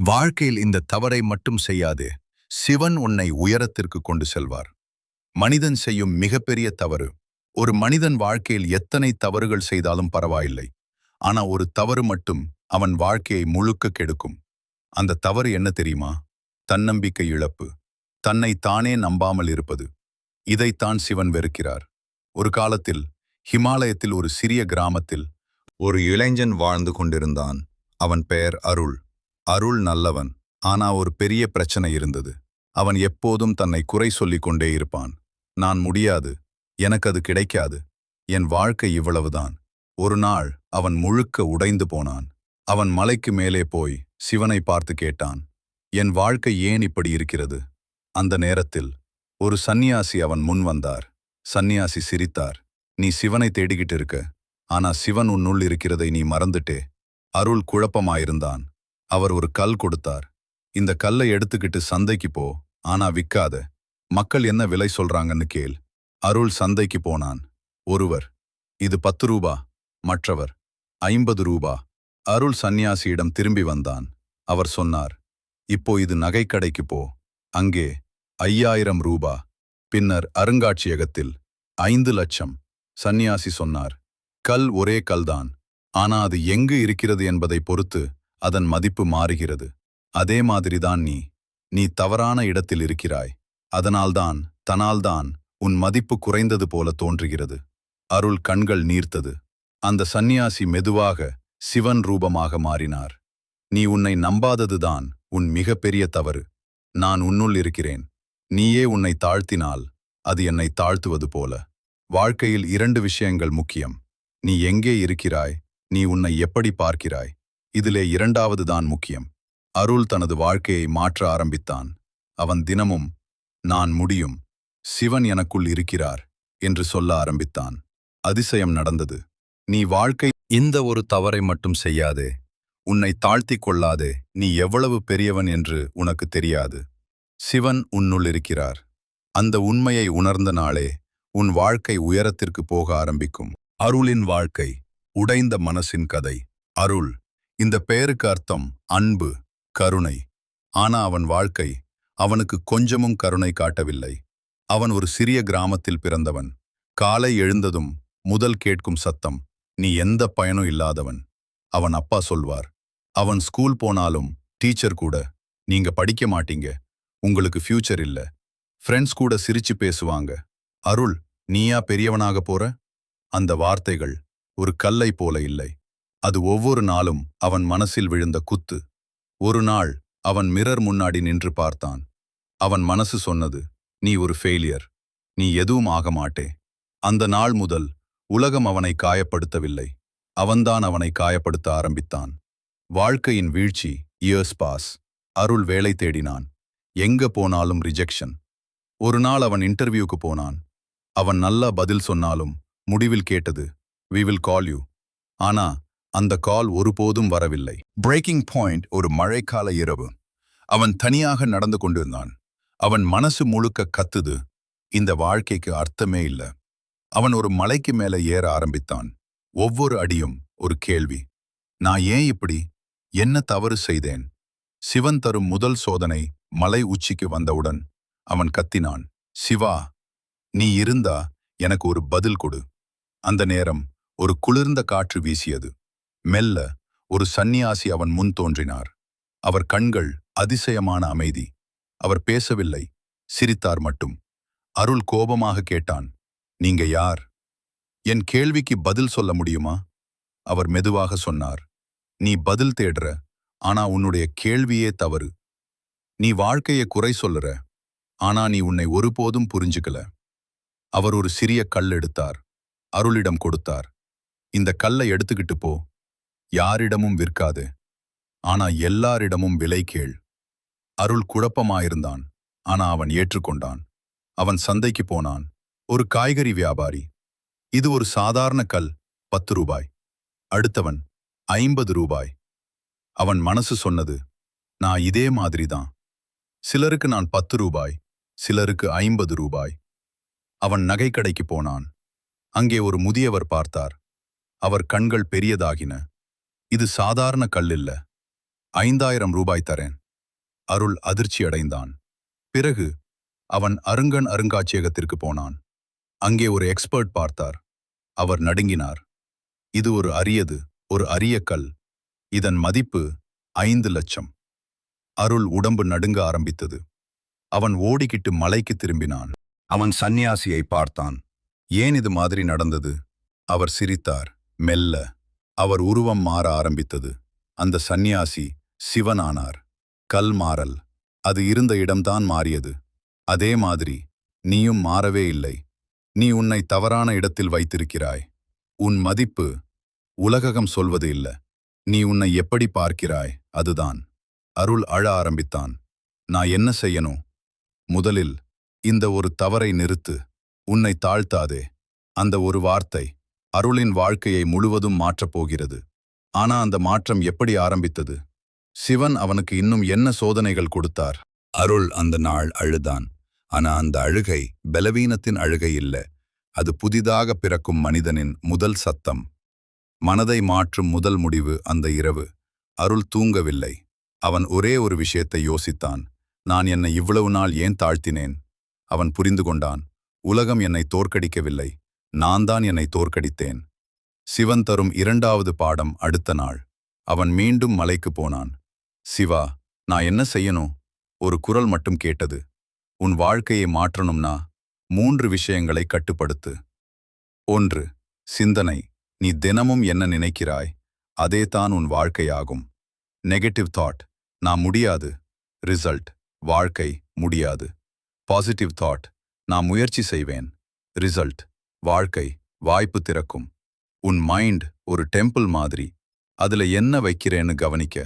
வாழ்க்கையில் இந்த தவறை மட்டும் செய்யாதே. சிவன் உன்னை உயரத்திற்கு கொண்டு செல்வார். மனிதன் செய்யும் மிகப்பெரிய தவறு. ஒரு மனிதன் வாழ்க்கையில் எத்தனை தவறுகள் செய்தாலும் பரவாயில்லை. ஆனா ஒரு தவறு மட்டும் அவன் வாழ்க்கையை முழுக்க கெடுக்கும். அந்த தவறு என்ன தெரியுமா? தன்னம்பிக்கை இழப்பு. தன்னை தானே நம்பாமல் இருப்பது. இதைத்தான் சிவன் வெறுக்கிறார். ஒரு காலத்தில் ஹிமாலயத்தில் ஒரு சிறிய கிராமத்தில் ஒரு இளைஞன் வாழ்ந்து கொண்டிருந்தான். அவன் பெயர் அருள். அருள் நல்லவன். ஆனா ஒரு பெரிய பிரச்சனை இருந்தது. அவன் எப்போதும் தன்னை குறை சொல்லிக் கொண்டே இருப்பான். நான் முடியாது, எனக்கு அது கிடைக்காது, என் வாழ்க்கை இவ்வளவுதான். ஒரு நாள் அவன் முழுக்க உடைந்து போனான். அவன் மலைக்கு மேலே போய் சிவனை பார்த்து கேட்டான், என் வாழ்க்கை ஏன் இப்படி இருக்கிறது? அந்த நேரத்தில் ஒரு சந்நியாசி அவன் முன் வந்தார். சந்நியாசி சிரித்தார். நீ சிவனை தேடிக்கிட்டு இருக்க, ஆனா சிவன் உன்னுள் இருக்கிறதை நீ மறந்துட்டே. அருள் குழப்பமாயிருந்தான். அவர் ஒரு கல் கொடுத்தார். இந்த கல்லை எடுத்துக்கிட்டு சந்தைக்கு போ, ஆனா விக்காத. மக்கள் என்ன விலை சொல்றாங்கன்னு கேள். அருள் சந்தைக்கு போனான். ஒருவர், இது 10 ரூபா. மற்றவர், 50 ரூபா. அருள் சந்நியாசியிடம் திரும்பி வந்தான். அவர் சொன்னார், இப்போ இது நகைக்கடைக்கு போ, அங்கே 5000 ரூபா. பின்னர் அருங்காட்சியகத்தில் 5 லட்சம். சந்நியாசி சொன்னார், கல் ஒரே கல்தான், ஆனா அது எங்கு இருக்கிறது என்பதை பொறுத்து அதன் மதிப்பு மாறுகிறது. அதே மாதிரிதான் நீ தவறான இடத்தில் இருக்கிறாய். அதனால்தான் தனால்தான் உன் மதிப்பு குறைந்தது போல தோன்றுகிறது. அருள் கண்கள் நீர்த்தது. அந்த சந்நியாசி மெதுவாக சிவன் ரூபமாக மாறினார். நீ உன்னை நம்பாததுதான் உன் மிகப்பெரிய தவறு. நான் உன்னுள் இருக்கிறேன். நீயே உன்னை தாழ்த்தினால் அது என்னை தாழ்த்துவது போல. வாழ்க்கையில் 2 விஷயங்கள் முக்கியம். நீ எங்கே இருக்கிறாய், நீ உன்னை எப்படி பார்க்கிறாய். இதிலே 2வது தான் முக்கியம். அருள் தனது வாழ்க்கையை மாற்ற ஆரம்பித்தான். அவன் தினமும், நான் முடியும், சிவன் எனக்குள் இருக்கிறார் என்று சொல்ல ஆரம்பித்தான். அதிசயம் நடந்தது. நீ வாழ்க்கை இந்த ஒரு தவறை மட்டும் செய்யாதே. உன்னை தாழ்த்திக் கொள்ளாதே. நீ எவ்வளவு பெரியவன் என்று உனக்கு தெரியாது. சிவன் உன்னுள் இருக்கிறார். அந்த உண்மையை உணர்ந்த நாளே உன் வாழ்க்கை உயரத்திற்கு போக ஆரம்பிக்கும். அருளின் வாழ்க்கை, உடைந்த மனசின் கதை. அருள், இந்த பெயருக்கு அர்த்தம் அன்பு, கருணை. ஆனா அவன் வாழ்க்கை அவனுக்கு கொஞ்சமும் கருணை காட்டவில்லை. அவன் ஒரு சிறிய கிராமத்தில் பிறந்தவன். காலை எழுந்ததும் முதல் கேட்கும் சத்தம், நீ எந்த பயனும் இல்லாதவன். அவன் அப்பா சொல்வார். அவன் ஸ்கூல் போனாலும் டீச்சர் கூட, நீங்க படிக்க மாட்டீங்க, உங்களுக்கு ஃபியூச்சர் இல்ல. ஃப்ரெண்ட்ஸ் கூட சிரிச்சு பேசுவாங்க. அருள், நீயா பெரியவனாக போற? அந்த வார்த்தைகள் ஒரு கல்லை போல இல்லை. அது ஒவ்வொரு நாளும் அவன் மனசில் விழுந்த குத்து. ஒரு நாள் அவன் மிரர் முன்னாடி நின்று பார்த்தான். அவன் மனசு சொன்னது, நீ ஒரு ஃபெயிலியர், நீ எதுவும் ஆக மாட்டே. அந்த நாள் முதல் உலகம் அவனை காயப்படுத்தவில்லை, அவன்தான் அவனை காயப்படுத்த ஆரம்பித்தான். வாழ்க்கையின் வீழ்ச்சி, இயர்ஸ் பாஸ். அருள் வேலை தேடினான். எங்க போனாலும் ரிஜெக்ஷன். ஒரு நாள் அவன் இன்டர்வியூக்கு போனான். அவன் நல்லா பதில் சொன்னாலும் முடிவில் கேட்டது, we will call you. ஆனா அந்த கால் ஒருபோதும் வரவில்லை. பிரேக்கிங் பாயிண்ட், ஒரு மழைக்கால இரவு. அவன் தனியாக நடந்து கொண்டிருந்தான். அவன் மனசு முழுக்க கத்துது, இந்த வாழ்க்கைக்கு அர்த்தமே இல்ல. அவன் ஒரு மலைக்கு மேலே ஏற ஆரம்பித்தான். ஒவ்வொரு அடியும் ஒரு கேள்வி. நான் ஏன் இப்படி? என்ன தவறு செய்தேன்? சிவன் தரும் முதல் சோதனை மலை உச்சிக்கு வந்தவுடன் அவன் கத்தினான், சிவா, நீ இருந்தா எனக்கு ஒரு பதில் கொடு. அந்த நேரம் ஒரு குளிர்ந்த காற்று வீசியது. மெல்ல ஒரு சந்நியாசி அவன் முன் தோன்றினார். அவர் கண்கள் அதிசயமான அமைதி. அவர் பேசவில்லை, சிரித்தார் மட்டும். அருள் கோபமாக கேட்டான், நீங்க யார்? என் கேள்விக்கு பதில் சொல்ல முடியுமா? அவர் மெதுவாக சொன்னார், நீ பதில் தேடுற, ஆனா உன்னுடைய கேள்வியே தவறு. நீ வாழ்க்கையை குறை சொல்லுற, ஆனா நீ உன்னை ஒருபோதும் புரிஞ்சுக்கல. அவர் ஒரு சிறிய கல் எடுத்தார். அருளிடம் கொடுத்தார். இந்த கல்லை எடுத்துக்கிட்டு போ. யாரிடமும் விற்காது, ஆனா எல்லாரிடமும் விலை கேள். அருள் குழப்பமாயிருந்தான். ஆனா அவன் ஏற்றுக்கொண்டான். அவன் சந்தைக்கு போனான். ஒரு காய்கறி வியாபாரி, இது ஒரு சாதாரண கல், 10 ரூபாய். அடுத்தவன், 50 ரூபாய். அவன் மனசு சொன்னது, நான் இதே மாதிரிதான். சிலருக்கு நான் 10 ரூபாய், சிலருக்கு 50 ரூபாய். அவன் நகைக்கடைக்கு போனான். அங்கே ஒரு முதியவர் பார்த்தார். அவர் கண்கள் பெரியதாகின. இது சாதாரண கல் இல்ல, ரூபாய் தரேன். அருள் அதிர்ச்சியடைந்தான். பிறகு அவன் அருங்காட்சியகத்திற்கு போனான். அங்கே ஒரு எக்ஸ்பர்ட் பார்த்தார். அவர் நடுங்கினார். இது ஒரு அரிய கல். இதன் மதிப்பு 5,00,000. அருள் உடம்பு நடுங்க ஆரம்பித்தது. அவன் ஓடிக்கிட்டு மலைக்கு திரும்பினான். அவன் சந்நியாசியை பார்த்தான். ஏன் இது மாதிரி நடந்தது? அவர் சிரித்தார், மெல்ல. அவர் உருவம் மாற ஆரம்பித்தது. அந்த சந்நியாசி சிவனானார். கல் மாறல். அது இருந்த இடம்தான் மாறியது. அதே மாதிரி நீயும் மாறவே இல்லை. நீ உன்னை தவறான இடத்தில் வைத்திருக்கிறாய். உன் மதிப்பு உலகம் சொல்வது இல்ல. நீ உன்னை எப்படி பார்க்கிறாய் அதுதான். அருள் அழ ஆரம்பித்தான். நான் என்ன செய்யணும்? முதலில் இந்த ஒரு தவறை நிறுத்து. உன்னை தாழ்த்தாதே. அந்த ஒரு வார்த்தை அருளின் வாழ்க்கையை முழுவதும் மாற்றப் போகிறது. ஆனா அந்த மாற்றம் எப்படி ஆரம்பித்தது? சிவன் அவனுக்கு இன்னும் என்ன சோதனைகள் கொடுத்தார்? அருள் அந்த நாள் அழுதான். ஆனா அந்த அழுகை பலவீனத்தின் அழுகை இல்ல. அது புதிதாக பிறக்கும் மனிதனின் முதல் சத்தம். மனதை மாற்றும் முதல் முடிவு அந்த இரவு. அருள் தூங்கவில்லை. அவன் ஒரே ஒரு விஷயத்தை யோசித்தான். நான் என்னை இவ்வளவு நாள் ஏன் தாழ்த்தினேன்? அவன் புரிந்து கொண்டான். உலகம் என்னை தோற்கடிக்கவில்லை. நான் தான் என்னை தோற்கடித்தேன். சிவன் தரும் 2வது பாடம் அடுத்த நாள். அவன் மீண்டும் மலைக்கு போனான். சிவா, நான் என்ன செய்யணும்? ஒரு குரல் மட்டும் கேட்டது. உன் வாழ்க்கையை மாற்றணும்னா 3 விஷயங்களை கட்டுப்படுத்து. 1. சிந்தனை. நீ தினமும் என்ன நினைக்கிறாய் அதே தான் உன் வாழ்க்கையாகும். Negative thought. நான் முடியாது. ரிசல்ட். வாழ்க்கை முடியாது. Positive thought. நான் முயற்சி செய்வேன். ரிசல்ட். வாழ்க்கை வாய்ப்பு திறக்கும். உன் மைண்ட் ஒரு டெம்பிள் மாதிரி. அதுல என்ன வைக்கிறேன்னு கவனிக்க.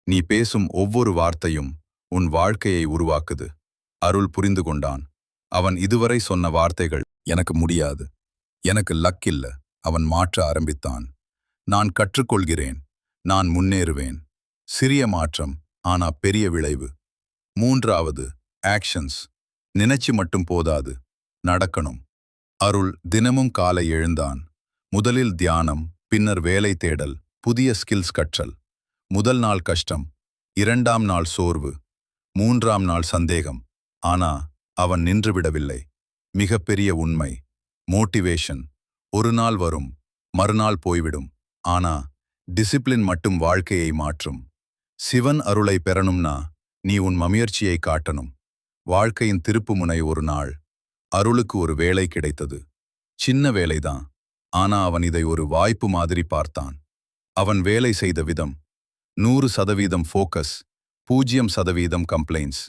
நீ பேசும் ஒவ்வொரு வார்த்தையும் உன் வாழ்க்கையை உருவாக்குது. அருள் புரிந்து கொண்டான். அவன் இதுவரை சொன்ன வார்த்தைகள் எனக்கு முடியாது, எனக்கு லக் இல்ல. அவன் மாற்ற ஆரம்பித்தான். நான் கற்றுக்கொள்கிறேன். நான் முன்னேறுவேன். சிறிய மாற்றம், ஆனா பெரிய விளைவு. 3வது ஆக்ஷன்ஸ். நினைச்சு மட்டும் போதாது, நடக்கணும். அருள் தினமும் காலை எழுந்தான். முதலில் தியானம், பின்னர் வேலை தேடல், புதிய ஸ்கில்ஸ் கற்றல். முதல் நாள் கஷ்டம், 2ஆம் நாள் சோர்வு, 3ஆம் நாள் சந்தேகம். ஆனா அவன் நின்றுவிடவில்லை. மிகப்பெரிய உண்மை, மோட்டிவேஷன் ஒரு நாள் வரும், மறுநாள் போய்விடும். ஆனா டிசிப்ளின் மட்டும் வாழ்க்கையை மாற்றும். சிவன் அருளை பெறணும்னா நீ உன் முயற்சியை காட்டணும். வாழ்க்கையின் திருப்புமுனை ஒரு நாள். அருளுக்கு ஒரு வேலை கிடைத்தது. சின்ன வேலைதான். ஆனா அவன் இதை ஒரு வாய்ப்பு மாதிரி பார்த்தான். அவன் வேலை செய்த விதம் 100% ஃபோக்கஸ், 0% கம்ப்ளைண்ட்ஸ்.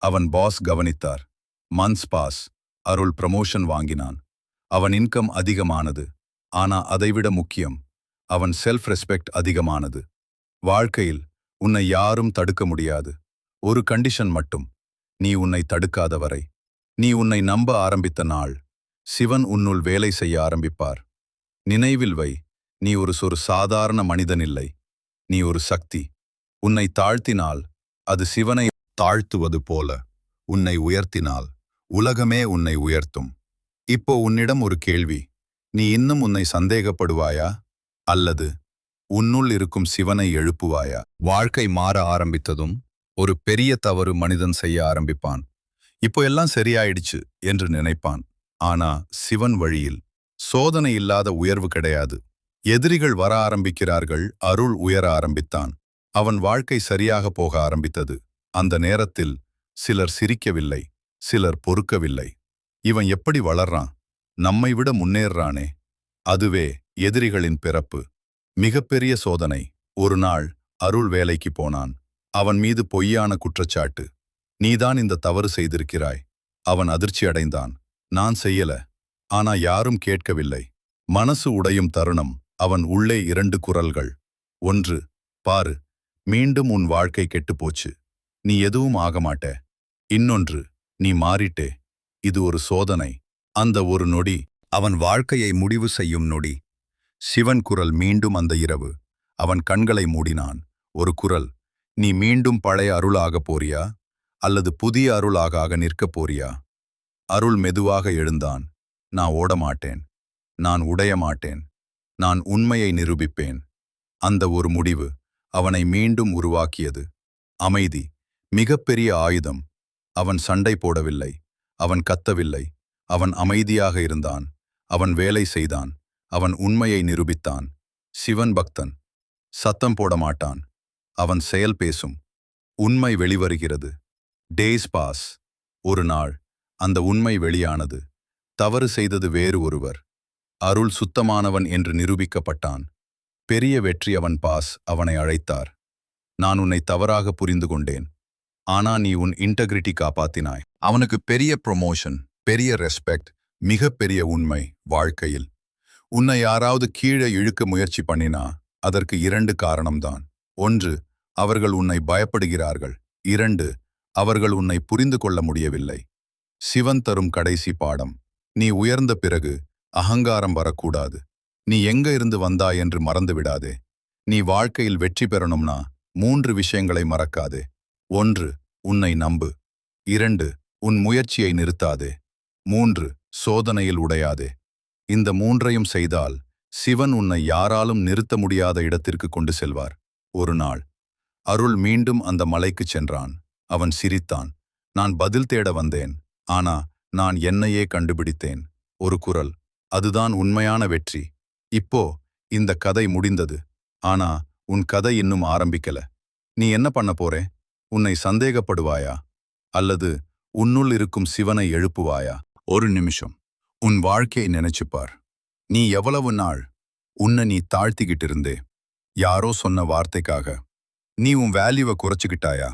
அவன் பாஸ் கவனித்தார். Months pass. அருள் ப்ரமோஷன் வாங்கினான். அவன் இன்கம் அதிகமானது. ஆனா அதைவிட முக்கியம், அவன் செல்ஃப் ரெஸ்பெக்ட் அதிகமானது. வாழ்க்கையில் உன்னை யாரும் தடுக்க முடியாது. ஒரு கண்டிஷன் மட்டும், நீ உன்னை தடுக்காத வரை. நீ உன்னை நம்ப ஆரம்பித்த நாள் சிவன் உன்னுள் வேலை செய்ய ஆரம்பிப்பார். நினைவில் வை, நீ ஒரு சாதாரண மனிதன் இல்லை. நீ ஒரு சக்தி. உன்னை தாழ்த்தினால் அது சிவனை தாழ்த்துவது போல. உன்னை உயர்த்தினால் உலகமே உன்னை உயர்த்தும். இப்போ உன்னிடம் ஒரு கேள்வி. நீ இன்னும் உன்னை சந்தேகப்படுவாயா? அல்லது உன்னுள் இருக்கும் சிவனை எழுப்புவாயா? வாழ்க்கை மாற ஆரம்பித்ததும் ஒரு பெரிய தவறு மனிதன் செய்ய ஆரம்பிப்பான். இப்போ எல்லாம் சரியாயிடுச்சு என்று நினைப்பான். ஆனா சிவன் வழியில் சோதனை இல்லாத உயர்வு கிடையாது. எதிரிகள் வர ஆரம்பிக்கிறார்கள். அருள் உயர ஆரம்பித்தான். அவன் வாழ்க்கை சரியாக போக ஆரம்பித்தது. அந்த நேரத்தில் சிலர் சிரிக்கவில்லை, சிலர் பொறுக்கவில்லை. இவன் எப்படி வளர்றான்? நம்மை விட முன்னேறானே. அதுவே எதிரிகளின் பிறப்பு. மிகப்பெரிய சோதனை. ஒரு நாள் அருள் வேலைக்கு போனான். அவன் மீது பொய்யான குற்றச்சாட்டு. நீதான் இந்த தவறு செய்திருக்கிறாய். அவன் அதிர்ச்சி அடைந்தான். நான் செய்யல. ஆனா யாரும் கேட்கவில்லை. மனசு உடையும் தருணம். அவன் உள்ளே 2 குரல்கள். 1, பாரு, மீண்டும் உன் வாழ்க்கை கெட்டுப்போச்சு. நீ எதுவும் ஆக மாட்ட. இன்னொன்று, நீ மாறிட்டே. இது ஒரு சோதனை. அந்த ஒரு நொடி அவன் வாழ்க்கையை முடிவு செய்யும் நொடி. சிவன் குரல் மீண்டும் அந்த இரவு. அவன் கண்களை மூடினான். ஒரு குரல், நீ மீண்டும் பழைய அருளாகப் போறியா அல்லது புதிய அருளாக நிற்கப் போறியா? அருள் மெதுவாக எழுந்தான். நான் ஓடமாட்டேன். நான் உடைய மாட்டேன். நான் உண்மையை நிரூபிப்பேன். அந்த ஒரு முடிவு அவனை மீண்டும் உருவாக்கியது. அமைதி, மிகப்பெரிய ஆயுதம். அவன் சண்டை போடவில்லை, அவன் கத்தவில்லை, அவன் அமைதியாக இருந்தான். அவன் வேலை செய்தான், அவன் உண்மையை நிரூபித்தான். சிவன் பக்தன். சத்தம் போட மாட்டான், அவன் செயல் பேசும். உண்மை வெளிவருகிறது. Days pass. ஒரு நாள் அந்த உண்மை வெளியானது. தவறு செய்தது வேறு ஒருவர். அருள் சுத்தமானவன் என்று நிரூபிக்கப்பட்டான். பெரிய வெற்றி. அவன் பாஸ் அவனை அழைத்தார். நான் உன்னை தவறாக புரிந்து கொண்டேன், ஆனா நீ உன் இன்டெகிரிட்டி காப்பாத்தினாய். அவனுக்கு பெரிய ப்ரொமோஷன், பெரிய ரெஸ்பெக்ட், மிகப்பெரிய உண்மை வாழ்க்கையில். உன்னை யாராவது கீழே இழுக்க முயற்சி பண்ணினா அதற்கு 2 காரணம்தான். 1, அவர்கள் உன்னை பயப்படுகிறார்கள். 2, அவர்கள் உன்னை புரிந்து கொள்ள முடியவில்லை. சிவன் தரும் கடைசி பாடம். நீ உயர்ந்த பிறகு அகங்காரம் வரக்கூடாது. நீ எங்க இருந்து வந்தாய் என்று மறந்து விடாதே. நீ வாழ்க்கையில் வெற்றி பெறணும்னா 3 விஷயங்களை மறக்காதே. 1, உன்னை நம்பு. 2, உன் முயற்சியை நிறுத்தாதே. 3, சோதனையில் உடையாதே. இந்த 3ஐயும் செய்தால் சிவன் உன்னை யாராலும் நிறுத்த முடியாத இடத்திற்கு கொண்டு செல்வார். ஒரு நாள் அருள் மீண்டும் அந்த மலைக்குச் சென்றான். அவன் சிரித்தான். நான் பதில் தேட வந்தேன், ஆனா நான் என்னையே கண்டுபிடித்தேன். ஒரு குரல், அதுதான் உண்மையான வெற்றி. இப்போ இந்த கதை முடிந்தது, ஆனா உன் கதை இன்னும் ஆரம்பிக்கல. நீ என்ன பண்ண போறே? உன்னை சந்தேகப்படுவாயா, அல்லது உன்னுள் இருக்கும் சிவனை எழுப்புவாயா? ஒரு நிமிஷம் உன் வாழ்க்கையை நினைச்சுப்பார். நீ எவ்வளவு நாள் உன்னை நீ தாழ்த்திக்கிட்டு இருந்தே? யாரோ சொன்ன வார்த்தைக்காக நீ உன் வேல்யூவை குறைச்சுக்கிட்டாயா?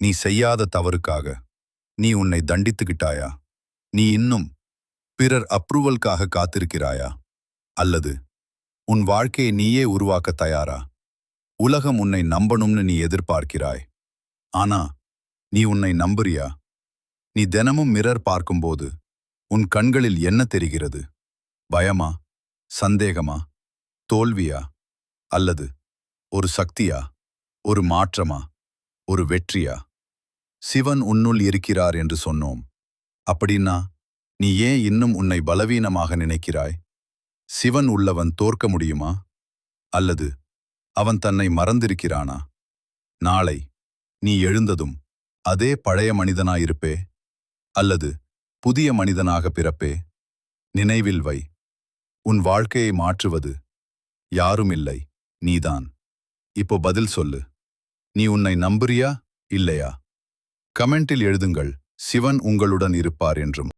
நீ செய்யாத தவறுக்காக நீ உன்னை தண்டித்துக்கிட்டாயா? நீ இன்னும் பிறர் அப்ரூவலுக்காக காத்திருக்கிறாயா? அல்லது உன் வாழ்க்கையை நீயே உருவாக்க தயாரா? உலகம் உன்னை நம்பணும்னு நீ எதிர்பார்க்கிறாய், ஆனா நீ உன்னை நம்புறியா? நீ தினமும் மிரர் பார்க்கும்போது உன் கண்களில் என்ன தெரிகிறது? பயமா, சந்தேகமா, தோல்வியா, அல்லது ஒரு சக்தியா, ஒரு மாற்றமா, ஒரு வெற்றியா? சிவன் உன்னுள் இருக்கிறார் என்று சொன்னோம். அப்படின்னா நீ ஏன் இன்னும் உன்னை பலவீனமாக நினைக்கிறாய்? சிவன் உள்ளவன் தோற்க முடியுமா? அல்லது அவன் தன்னை மறந்திருக்கிறானா? நாளை நீ எழுந்ததும் அதே பழைய மனிதனாயிருப்பே, அல்லது புதிய மனிதனாக பிறப்பே? நினைவில் வை, உன் வாழ்க்கையை மாற்றுவது யாரும் இல்லை, நீதான். இப்போ பதில் சொல்லு. நீ உன்னை நம்புறியா, இல்லையா? கமெண்டில் எழுதுங்கள். சிவன் உங்களுடன் இருப்பார் என்றும்.